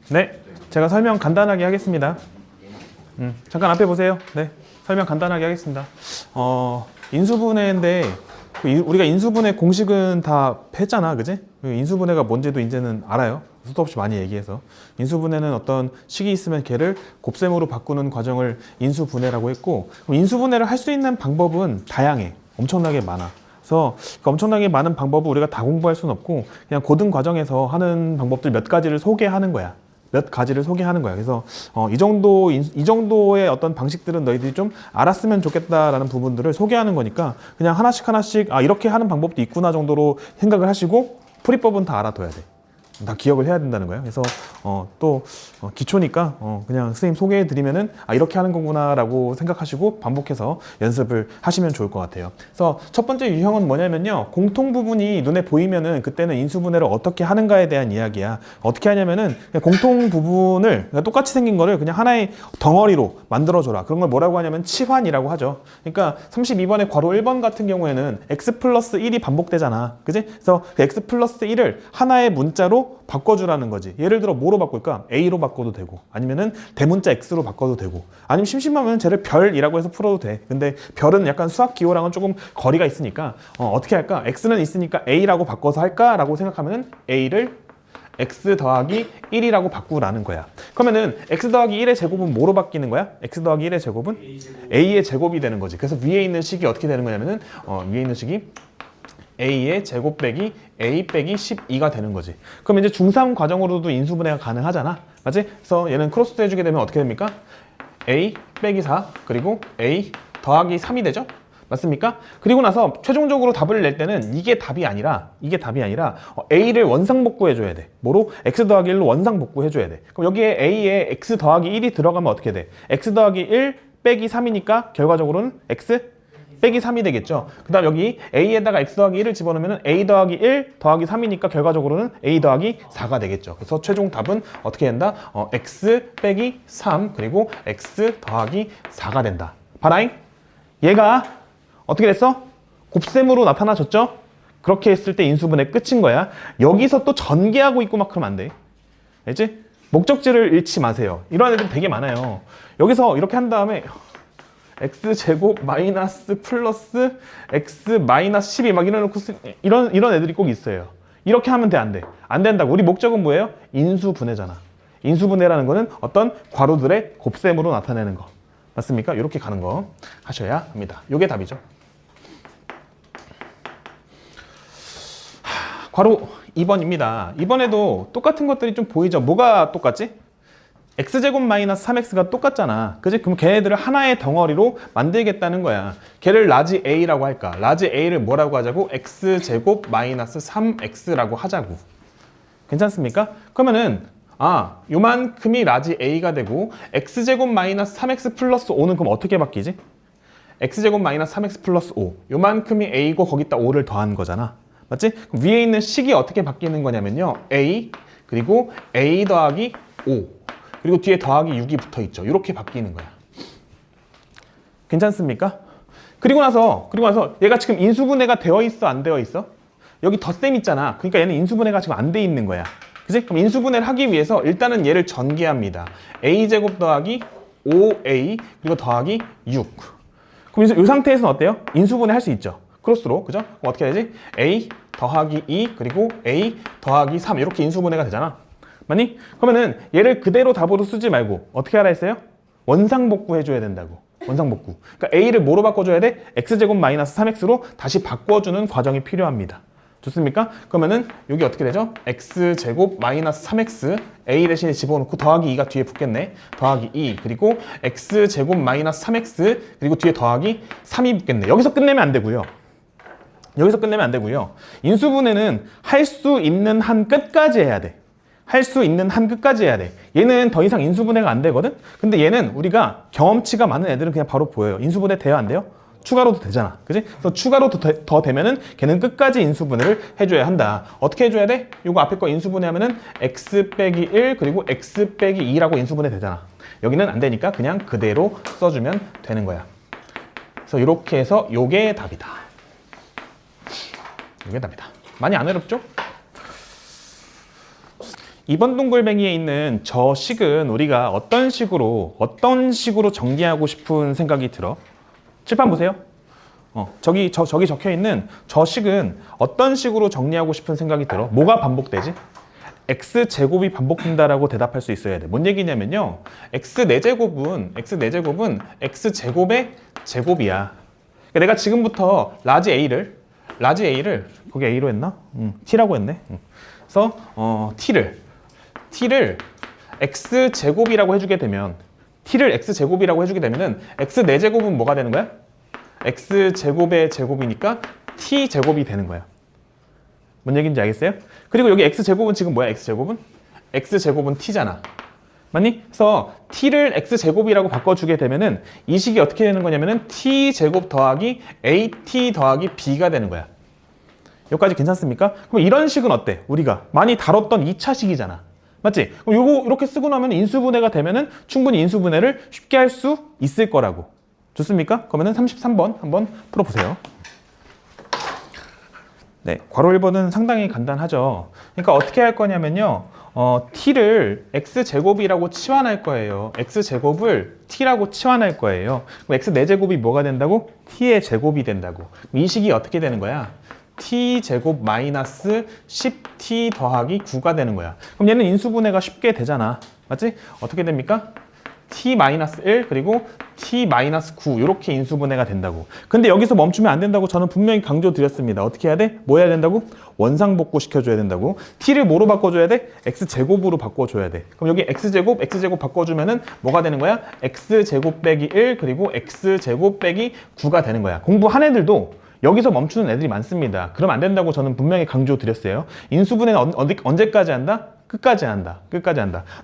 네, 제가 설명 간단하게 하겠습니다. 잠깐 앞에 보세요. 네, 설명 간단하게 하겠습니다. 인수분해인데 우리가 인수분해 공식은 다 했잖아, 그지? 인수분해가 뭔지도 이제는 알아요. 수도 없이 많이 얘기해서 인수분해는 어떤 식이 있으면 걔를 곱셈으로 바꾸는 과정을 인수분해라고 했고, 그럼 인수분해를 할 수 있는 방법은 다양해. 엄청나게 많아. 그래서 그 엄청나게 많은 방법을 우리가 다 공부할 수는 없고 그냥 고등 과정에서 하는 방법들 몇 가지를 소개하는 거야. 몇 가지를 소개하는 거야. 그래서 이 정도의 어떤 방식들은 너희들이 좀 알았으면 좋겠다라는 부분들을 소개하는 거니까 그냥 하나씩 이렇게 하는 방법도 있구나 정도로 생각을 하시고 풀이법은 다 알아둬야 돼. 다 기억을 해야 된다는 거예요. 그래서 기초니까 그냥 선생님 소개해 드리면은 이렇게 하는 거구나 라고 생각하시고 반복해서 연습을 하시면 좋을 것 같아요. 그래서 첫 번째 유형은 뭐냐면요, 공통 부분이 눈에 보이면은 그때는 인수분해를 어떻게 하는가에 대한 이야기야. 어떻게 하냐면은 그냥 공통 부분을 그냥 똑같이 생긴 거를 그냥 하나의 덩어리로 만들어줘라. 그런 걸 뭐라고 하냐면 치환이라고 하죠. 그러니까 32번의 괄호 1번 같은 경우에는 x 플러스 1이 반복되잖아, 그지? 그래서 그 x 플러스 1을 하나의 문자로 바꿔주라는 거지. 예를 들어 뭐로 바꿀까? A로 바꿔도 되고, 아니면은 대문자 X로 바꿔도 되고, 아니면 심심하면 쟤를 별이라고 해서 풀어도 돼. 근데 별은 약간 수학 기호랑은 조금 거리가 있으니까 어떻게 할까? X는 있으니까 A라고 바꿔서 할까라고 생각하면은 A를 x 더하기 1이라고 바꾸라는 거야. 그러면은 x 더하기 1의 제곱은 뭐로 바뀌는 거야? x 더하기 1의 제곱은 a의 제곱이 되는 거지. 그래서 위에 있는 식이 어떻게 되는 거냐면은 위에 있는 식이 a의 제곱 빼기 a 빼기 12가 되는 거지. 그럼 이제 중3 과정으로도 인수분해가 가능하잖아, 맞지? 그래서 얘는 크로스도 해주게 되면 어떻게 됩니까? a 빼기 4 그리고 a 더하기 3이 되죠? 맞습니까? 그리고 나서 최종적으로 답을 낼 때는 이게 답이 아니라 a를 원상복구 해줘야 돼. 뭐로? x 더하기 1로 원상복구 해줘야 돼. 그럼 여기에 a에 x 더하기 1이 들어가면 어떻게 돼? x 더하기 1 빼기 3이니까 결과적으로는 x 빼기 3이 되겠죠. 그 다음 여기 a에다가 x 더하기 1을 집어넣으면 a 더하기 1 더하기 3이니까 결과적으로는 a 더하기 4가 되겠죠. 그래서 최종 답은 어떻게 된다? x 빼기 3 그리고 x 더하기 4가 된다. 봐라잉. 얘가 어떻게 됐어? 곱셈으로 나타나졌죠? 그렇게 했을 때 인수분해 끝인 거야. 여기서 또 전개하고 있고 막 그러면 안 돼. 알지? 목적지를 잃지 마세요. 이런 애들 되게 많아요. 여기서 이렇게 한 다음에 x제곱 마이너스 플러스 x 마이너스 12 막 이런 애들이 꼭 있어요. 이렇게 하면 돼, 안 돼? 안 된다고. 우리 목적은 뭐예요? 인수분해잖아. 인수분해라는 거는 어떤 괄호들의 곱셈으로 나타내는 거. 맞습니까? 이렇게 가는 거 하셔야 합니다. 이게 답이죠. 괄호 2번입니다. 이번에도 똑같은 것들이 좀 보이죠? 뭐가 똑같지? x제곱 마이너스 3x가 똑같잖아, 그지? 그럼 걔네들을 하나의 덩어리로 만들겠다는 거야. 걔를 라지 a라고 할까? 라지 a를 뭐라고 하자고? x제곱 마이너스 3x라고 하자고. 괜찮습니까? 그러면은 요만큼이 라지 a가 되고 x제곱 마이너스 3x 플러스 5는 그럼 어떻게 바뀌지? x제곱 마이너스 3x 플러스 5 요만큼이 a고 거기다 5를 더한 거잖아, 맞지? 그럼 위에 있는 식이 어떻게 바뀌는 거냐면요, a 그리고 a 더하기 5 그리고 뒤에 더하기 6이 붙어 있죠. 이렇게 바뀌는 거야. 괜찮습니까? 그리고 나서 얘가 지금 인수분해가 되어 있어, 안 되어 있어? 여기 덧셈 있잖아. 그러니까 얘는 인수분해가 지금 안 돼 있는 거야. 그치? 그럼 인수분해를 하기 위해서 일단은 얘를 전개합니다. a제곱 더하기 5a 그리고 더하기 6. 그럼 이 상태에서는 어때요? 인수분해 할 수 있죠. 크로스로, 그죠? 그럼 어떻게 되지? a 더하기 2 그리고 a 더하기 3 이렇게 인수분해가 되잖아. 맞니? 그러면은 얘를 그대로 답으로 쓰지 말고 어떻게 하라 했어요? 원상복구 해줘야 된다고. 원상복구. 그러니까 a를 뭐로 바꿔줘야 돼? x제곱 마이너스 3x로 다시 바꿔주는 과정이 필요합니다. 좋습니까? 그러면은 여기 어떻게 되죠? x제곱 마이너스 3x a 대신에 집어넣고 더하기 2가 뒤에 붙겠네. 더하기 2 그리고 x제곱 마이너스 3x 그리고 뒤에 더하기 3이 붙겠네. 여기서 끝내면 안 되고요. 인수분해는 할 수 있는 한 끝까지 해야 돼. 할 수 있는 한 끝까지 해야 돼. 얘는 더 이상 인수분해가 안 되거든? 근데 얘는 우리가 경험치가 많은 애들은 그냥 바로 보여요. 인수분해 돼요, 안 돼요? 추가로도 되잖아, 그지? 그래서 추가로 더 되면은 걔는 끝까지 인수분해를 해줘야 한다. 어떻게 해줘야 돼? 요거 앞에 거 인수분해하면은 x 빼기 1 그리고 x 빼기 2라고 인수분해 되잖아. 여기는 안 되니까 그냥 그대로 써주면 되는 거야. 그래서 이렇게 해서 요게 답이다. 요게 답이다. 많이 안 어렵죠? 2번 동글뱅이에 있는 저 식은 우리가 어떤 식으로 정리하고 싶은 생각이 들어? 칠판 보세요. 저기 적혀 있는 저 식은 어떤 식으로 정리하고 싶은 생각이 들어? 뭐가 반복되지? x제곱이 반복된다라고 대답할 수 있어야 돼. 뭔 얘기냐면요. x4제곱은 x제곱의 제곱이야. 그러니까 내가 지금부터 라지 A를 거기 A로 했나? T라고 했네. 그래서 T를 x제곱이라고 해주게 되면 x4제곱은 뭐가 되는 거야? x제곱의 제곱이니까 t제곱이 되는 거야. 뭔 얘기인지 알겠어요? 그리고 여기 x제곱은 지금 뭐야? x제곱은 t잖아. 맞니? 그래서 t를 x제곱이라고 바꿔주게 되면은 이 식이 어떻게 되는 거냐면은 t제곱 더하기 at 더하기 b가 되는 거야. 여기까지 괜찮습니까? 그럼 이런 식은 어때? 우리가 많이 다뤘던 2차 식이잖아. 맞지? 그럼 요거 이렇게 쓰고 나면 인수분해가 되면은 충분히 인수분해를 쉽게 할 수 있을 거라고. 좋습니까? 그러면은 33번 한번 풀어보세요. 네, 괄호 1번은 상당히 간단하죠. 그러니까 어떻게 할 거냐면요. t를 x제곱이라고 치환할 거예요. x제곱을 t라고 치환할 거예요. 그럼 x4제곱이 뭐가 된다고? t의 제곱이 된다고. 그럼 이 식이 어떻게 되는 거야? t제곱 마이너스 10t 더하기 9가 되는 거야. 그럼 얘는 인수분해가 쉽게 되잖아. 맞지? 어떻게 됩니까? t-1 그리고 t-9 이렇게 인수분해가 된다고. 근데 여기서 멈추면 안 된다고 저는 분명히 강조드렸습니다. 어떻게 해야 돼? 뭐 해야 된다고? 원상복구 시켜줘야 된다고. t를 뭐로 바꿔줘야 돼? x제곱으로 바꿔줘야 돼. 그럼 여기 x제곱 바꿔주면은 뭐가 되는 거야? x제곱 빼기 1 그리고 x제곱 빼기 9가 되는 거야. 공부한 애들도 여기서 멈추는 애들이 많습니다. 그럼 안 된다고 저는 분명히 강조드렸어요. 인수분해는 언제까지 한다? 끝까지 한다.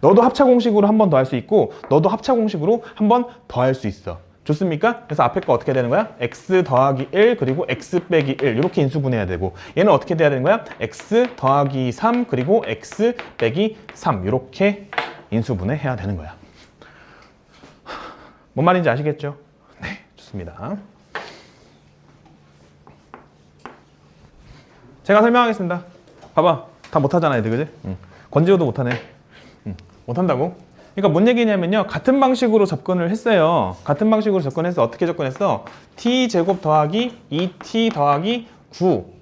너도 합차공식으로 한 번 더 할 수 있고 너도 합차공식으로 한 번 더 할 수 있어. 좋습니까? 그래서 앞에 거 어떻게 되는 거야? x 더하기 1 그리고 x 빼기 1 이렇게 인수분해야 되고 얘는 어떻게 돼야 되는 거야? x 더하기 3 그리고 x 빼기 3 이렇게 인수분해 해야 되는 거야. 뭔 말인지 아시겠죠? 네, 좋습니다. 제가 설명하겠습니다. 봐봐. 다 못하잖아, 애들, 그지? 권지호도 못하네. 못한다고? 그러니까 뭔 얘기냐면요. 같은 방식으로 접근을 했어요. 같은 방식으로 접근해서 어떻게 접근했어? t제곱 더하기 2t 더하기 9.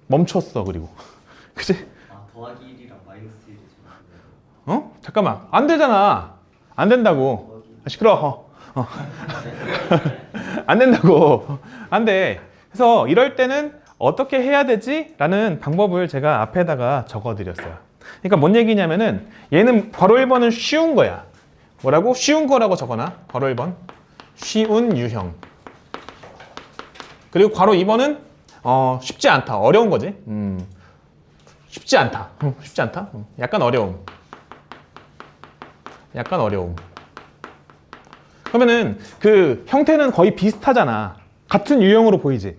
멈췄어, 그리고. 그지? 더하기 1이랑 마이너스 1이지. 잠깐만. 안 되잖아. 안 된다고. 시끄러워. 안 된다고. 안 돼. 그래서 이럴 때는 어떻게 해야 되지? 라는 방법을 제가 앞에다가 적어드렸어요. 그러니까 뭔 얘기냐면은 얘는 괄호 1번은 쉬운 거야. 뭐라고? 쉬운 거라고 적어놔. 괄호 1번. 쉬운 유형. 그리고 괄호 2번은 쉽지 않다. 어려운 거지. 쉽지 않다. 약간 어려움. 그러면은 그 형태는 거의 비슷하잖아. 같은 유형으로 보이지.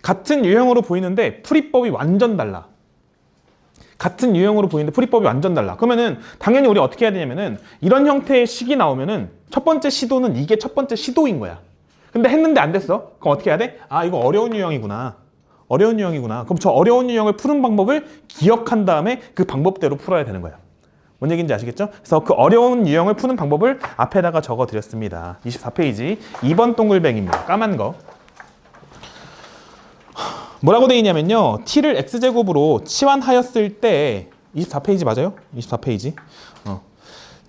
같은 유형으로 보이는데 풀이법이 완전 달라. 그러면은 당연히 우리 어떻게 해야 되냐면은 이런 형태의 식이 나오면은 첫 번째 시도는 이게 첫 번째 시도인 거야. 근데 했는데 안 됐어. 그럼 어떻게 해야 돼? 아, 이거 어려운 유형이구나. 그럼 저 어려운 유형을 푸는 방법을 기억한 다음에 그 방법대로 풀어야 되는 거야. 뭔 얘기인지 아시겠죠? 그래서 그 어려운 유형을 푸는 방법을 앞에다가 적어드렸습니다. 24페이지 2번 동글뱅이입니다. 까만 거. 뭐라고 되어 있냐면요. t를 x제곱으로 치환하였을 때 24페이지 맞아요? 24페이지.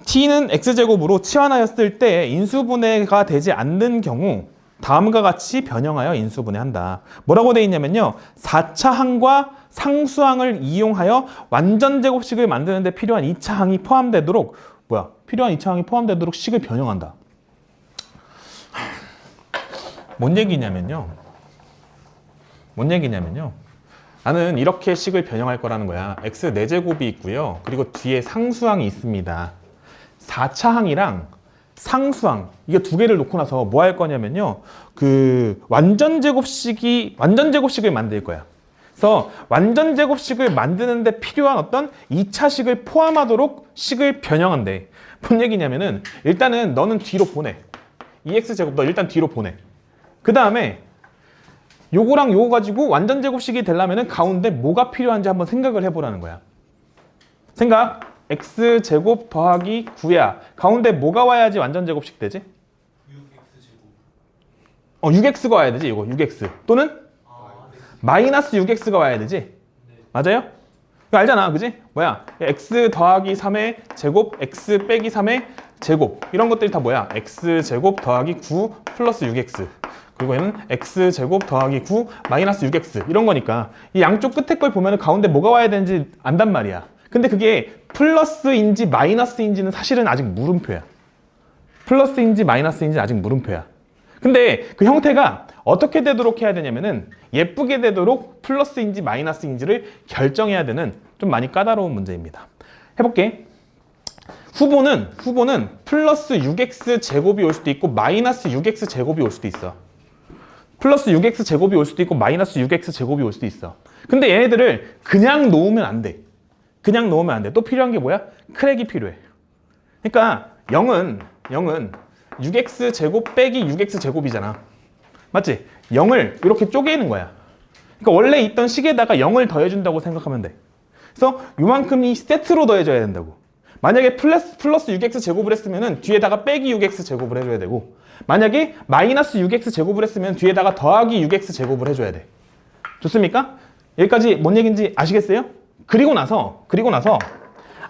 t는 x제곱으로 치환하였을 때 인수분해가 되지 않는 경우 다음과 같이 변형하여 인수분해한다. 뭐라고 되어 있냐면요. 4차 항과 상수항을 이용하여 완전 제곱식을 만드는 데 필요한 2차 항이 포함되도록 식을 변형한다. 뭔 얘기냐면요. 나는 이렇게 식을 변형할 거라는 거야. x 4제곱이 있고요. 그리고 뒤에 상수항이 있습니다. 4차 항이랑 상수항 이게 두 개를 놓고 나서 뭐 할 거냐면요. 그 완전 제곱식을 만들 거야. 그래서 완전 제곱식을 만드는데 필요한 어떤 2차 식을 포함하도록 식을 변형한대. 뭔 얘기냐면은 일단은 너는 뒤로 보내. 2x제곱 너 일단 뒤로 보내. 그 다음에 요거랑 요거 가지고 완전 제곱식이 되려면은 가운데 뭐가 필요한지 한번 생각을 해보라는 거야. 생각. x제곱 더하기 9야. 가운데 뭐가 와야지 완전 제곱식 되지? 6x가 와야 되지. 이거 6x. 또는 마이너스 6x가 와야 되지. 맞아요? 이거 알잖아. 그지? 뭐야? x 더하기 3의 제곱, x 빼기 3의 제곱. 이런 것들이 다 뭐야? x제곱 더하기 9 플러스 6x. 그리고 얘는 x제곱 더하기 9 마이너스 6x. 이런 거니까 이 양쪽 끝에 걸 보면 가운데 뭐가 와야 되는지 안단 말이야. 근데 그게 플러스인지 마이너스인지는 사실은 아직 물음표야. 플러스인지 마이너스인지 아직 물음표야. 근데 그 형태가 어떻게 되도록 해야 되냐면은 예쁘게 되도록 플러스인지 마이너스인지를 결정해야 되는 좀 많이 까다로운 문제입니다. 해볼게. 후보는 플러스 6x 제곱이 올 수도 있고 마이너스 6x 제곱이 올 수도 있어. 플러스 6x 제곱이 올 수도 있고 마이너스 6x 제곱이 올 수도 있어. 근데 얘네들을 그냥 놓으면 안 돼. 그냥 놓으면 안 돼. 또 필요한 게 뭐야? 크랙이 필요해. 그러니까 0은 6x 제곱 빼기 6x 제곱이잖아. 맞지? 0을 이렇게 쪼개는 거야. 그러니까 원래 있던 식에다가 0을 더해준다고 생각하면 돼. 그래서 요만큼이 세트로 더해줘야 된다고. 만약에 플러스 6x 제곱을 했으면 뒤에다가 빼기 6x 제곱을 해줘야 되고, 만약에 마이너스 6x 제곱을 했으면 뒤에다가 더하기 6x 제곱을 해줘야 돼. 좋습니까? 여기까지 뭔 얘기인지 아시겠어요? 그리고 나서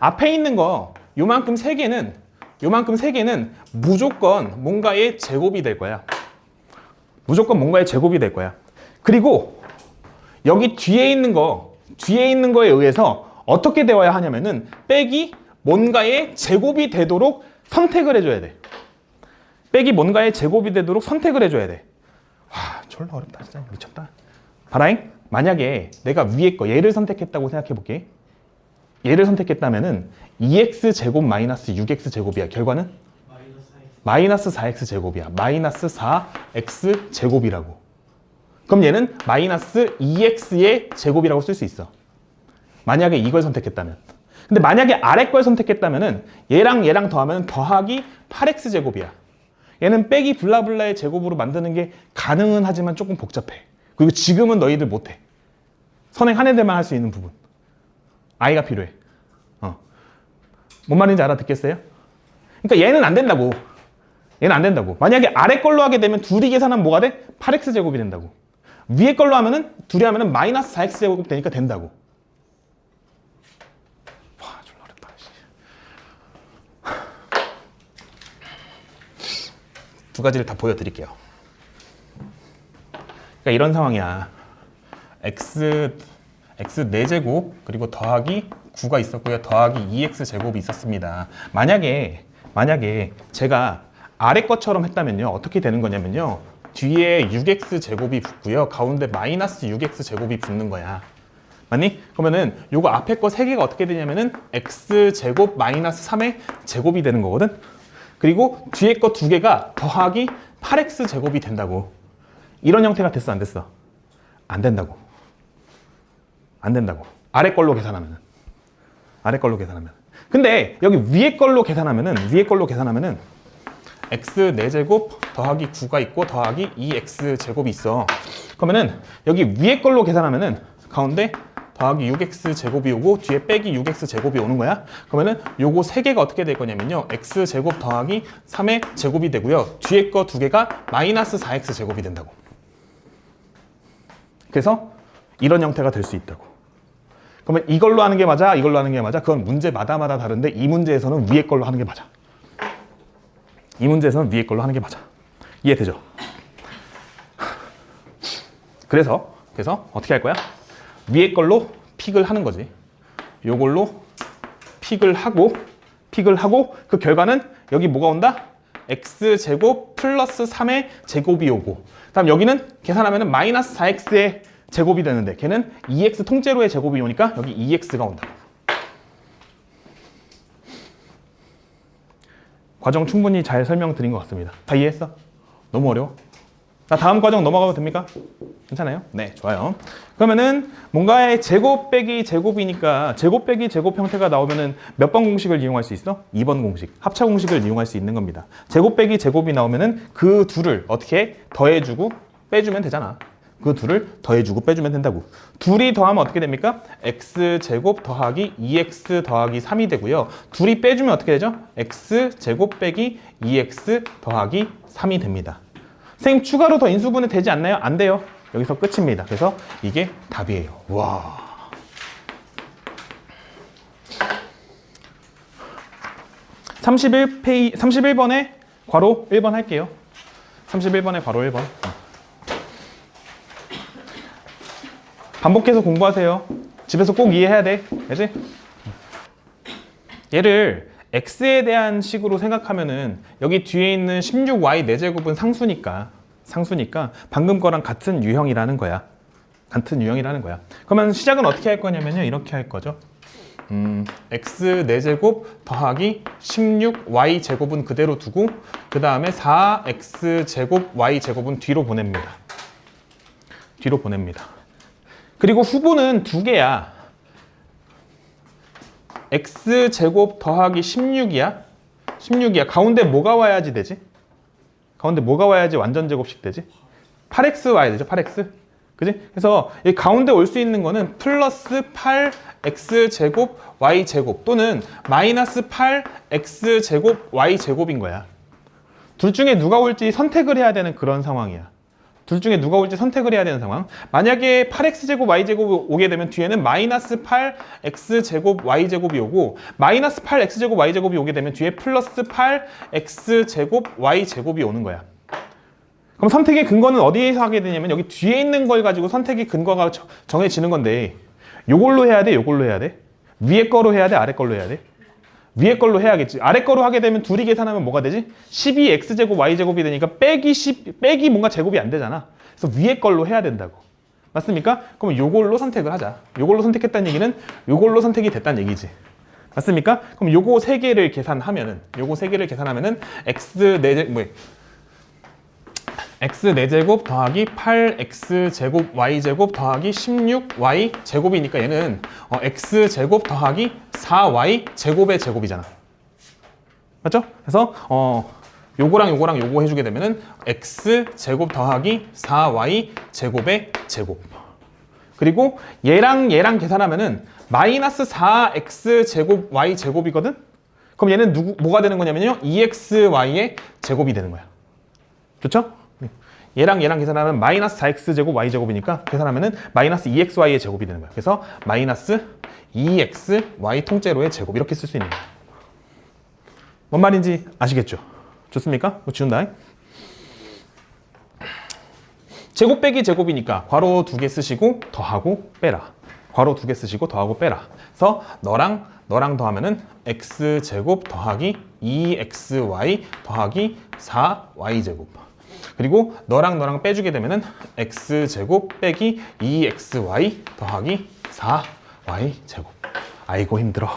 앞에 있는 거 요만큼 세 개는 무조건 뭔가의 제곱이 될 거야. 무조건 뭔가의 제곱이 될 거야. 그리고 여기 뒤에 있는 거에 의해서 어떻게 되어야 하냐면은 빼기 뭔가의 제곱이 되도록 선택을 해줘야 돼. 빼기 뭔가의 제곱이 되도록 선택을 해줘야 돼. 와, 졸라 어렵다. 진짜 미쳤다. 봐라잉. 만약에 내가 위에 거 얘를 선택했다고 생각해 볼게. 얘를 선택했다면은 2x 제곱 마이너스 6x 제곱이야. 결과는? 마이너스 4x 제곱이야. 마이너스 4x 제곱이라고. 그럼 얘는 마이너스 2x의 제곱이라고 쓸 수 있어. 만약에 이걸 선택했다면. 근데 만약에 아래 걸 선택했다면은 얘랑 더하면 더하기 8x 제곱이야. 얘는 빼기 블라블라의 제곱으로 만드는 게 가능은 하지만 조금 복잡해. 그리고 지금은 너희들 못해. 선행 한 애들만 할 수 있는 부분. 아이가 필요해. 뭔 말인지 알아듣겠어요? 그러니까 얘는 안 된다고. 얘는 안 된다고. 만약에 아래 걸로 하게 되면 둘이 계산하면 뭐가 돼? 8x 제곱이 된다고. 위에 걸로 하면은 둘이 하면은 마이너스 4x 제곱 되니까 된다고. 와, 졸라 어렵다. 두 가지를 다 보여드릴게요. 그러니까 이런 상황이야. x 4제곱 그리고 더하기 9가 있었고요. 더하기 2x 제곱이 있었습니다. 만약에 제가 아래 것처럼 했다면요. 어떻게 되는 거냐면요. 뒤에 6x 제곱이 붙고요. 가운데 마이너스 6x 제곱이 붙는 거야. 맞니? 그러면은 요거 앞에 거 3개가 어떻게 되냐면은 x 제곱 마이너스 3의 제곱이 되는 거거든. 그리고 뒤에 거 2개가 더하기 8x 제곱이 된다고. 이런 형태가 됐어, 안 됐어? 안 된다고. 안 된다고. 아래 걸로 계산하면은. 근데 여기 위에 걸로 계산하면은 x 4제곱 더하기 9가 있고 더하기 2x 제곱이 있어. 그러면은 여기 위에 걸로 계산하면은 가운데 더하기 6x 제곱이 오고 뒤에 빼기 6x 제곱이 오는 거야. 그러면은 요거 3개가 어떻게 될 거냐면요. x 제곱 더하기 3의 제곱이 되고요. 뒤에 거 2개가 마이너스 4x 제곱이 된다고. 그래서 이런 형태가 될 수 있다고. 그러면 이걸로 하는 게 맞아? 이걸로 하는 게 맞아? 그건 문제마다 다른데 이 문제에서는 위에 걸로 하는 게 맞아. 이 문제에서는 위에 걸로 하는 게 맞아. 이해되죠? 그래서 어떻게 할 거야? 위에 걸로 픽을 하는 거지. 요걸로 픽을 하고 그 결과는 여기 뭐가 온다? x제곱 플러스 3의 제곱이 오고 다음 여기는 계산하면 마이너스 4x의 제곱이 되는데 걔는 2x 통째로의 제곱이 오니까 여기 2x가 온다. 과정 충분히 잘 설명드린 것 같습니다. 다 이해했어? 너무 어려워? 자, 다음 과정 넘어가도 됩니까? 괜찮아요? 네, 좋아요. 그러면은 뭔가의 제곱 빼기 제곱이니까 제곱 빼기 제곱 형태가 나오면은 몇 번 공식을 이용할 수 있어? 2번 공식, 합차 공식을 이용할 수 있는 겁니다. 제곱 빼기 제곱이 나오면은 그 둘을 어떻게 더해주고 빼주면 되잖아. 그 둘을 더해주고 빼주면 된다고. 둘이 더하면 어떻게 됩니까? x제곱 더하기 2x 더하기 3이 되고요. 둘이 빼주면 어떻게 되죠? x제곱 빼기 2x 더하기 3이 됩니다. 선생님 추가로 더 인수분해 되지 않나요? 안 돼요. 여기서 끝입니다. 그래서 이게 답이에요. 와. 31번에 괄호 1번 할게요. 31번에 괄호 1번. 반복해서 공부하세요. 집에서 꼭 이해해야 돼. 알지? 얘를 x에 대한 식으로 생각하면은 여기 뒤에 있는 16y 4제곱은 상수니까 방금 거랑 같은 유형이라는 거야. 그러면 시작은 어떻게 할 거냐면요. 이렇게 할 거죠. x 4제곱 더하기 16y 제곱은 그대로 두고 그 다음에 4x 제곱 y 제곱은 뒤로 보냅니다. 그리고 후보는 두 개야. x 제곱 더하기 16이야. 가운데 뭐가 와야지 되지? 가운데 뭐가 와야지 완전 제곱식 되지? 8x 와야 되죠. 8x. 그지? 그래서 이 가운데 올 수 있는 거는 플러스 8x 제곱 y 제곱 또는 마이너스 8x 제곱 y 제곱인 거야. 둘 중에 누가 올지 선택을 해야 되는 그런 상황이야. 만약에 8x 제곱 y 제곱이 오게 되면 뒤에는 마이너스 8x 제곱 y 제곱이 오고 마이너스 8x 제곱 y 제곱이 오게 되면 뒤에 플러스 8x 제곱 y 제곱이 오는 거야. 그럼 선택의 근거는 어디에서 하게 되냐면 여기 뒤에 있는 걸 가지고 선택의 근거가 정해지는 건데 요걸로 해야 돼? 위에 거로 해야 돼? 아래 걸로 해야 돼? 위에 걸로 해야겠지. 아래 거로 하게 되면 둘이 계산하면 뭐가 되지? 12x제곱 y제곱이 되니까 빼기 뭔가 제곱이 안 되잖아. 그래서 위에 걸로 해야 된다고. 맞습니까? 그럼 요걸로 선택을 하자. 요걸로 선택했다는 얘기는 요걸로 선택이 됐다는 얘기지. 맞습니까? 그럼 요거 세 개를 계산하면은 x 4제곱 더하기 8x제곱 y제곱 더하기 16y제곱이니까 얘는 x제곱 더하기 4y제곱의 제곱이잖아. 맞죠? 그래서 요거랑 요거 해주게 되면은 x제곱 더하기 4y제곱의 제곱. 그리고 얘랑 계산하면은 마이너스 4x제곱 y제곱이거든? 그럼 얘는 뭐가 되는 거냐면요 2xy의 제곱이 되는 거야. 좋죠? 얘랑 계산하면 마이너스 4x제곱 y제곱이니까 계산하면은 마이너스 2xy의 제곱이 되는 거야. 그래서 마이너스 2xy 통째로의 제곱 이렇게 쓸 수 있는 거야. 뭔 말인지 아시겠죠? 좋습니까? 이거 지운다. 제곱 빼기 제곱이니까 괄호 2개 쓰시고 더하고 빼라. 그래서 너랑 더하면은 x제곱 더하기 2xy 더하기 4y제곱. 그리고 너랑 빼주게 되면은 x제곱 빼기 2xy 더하기 4y제곱. 아이고 힘들어.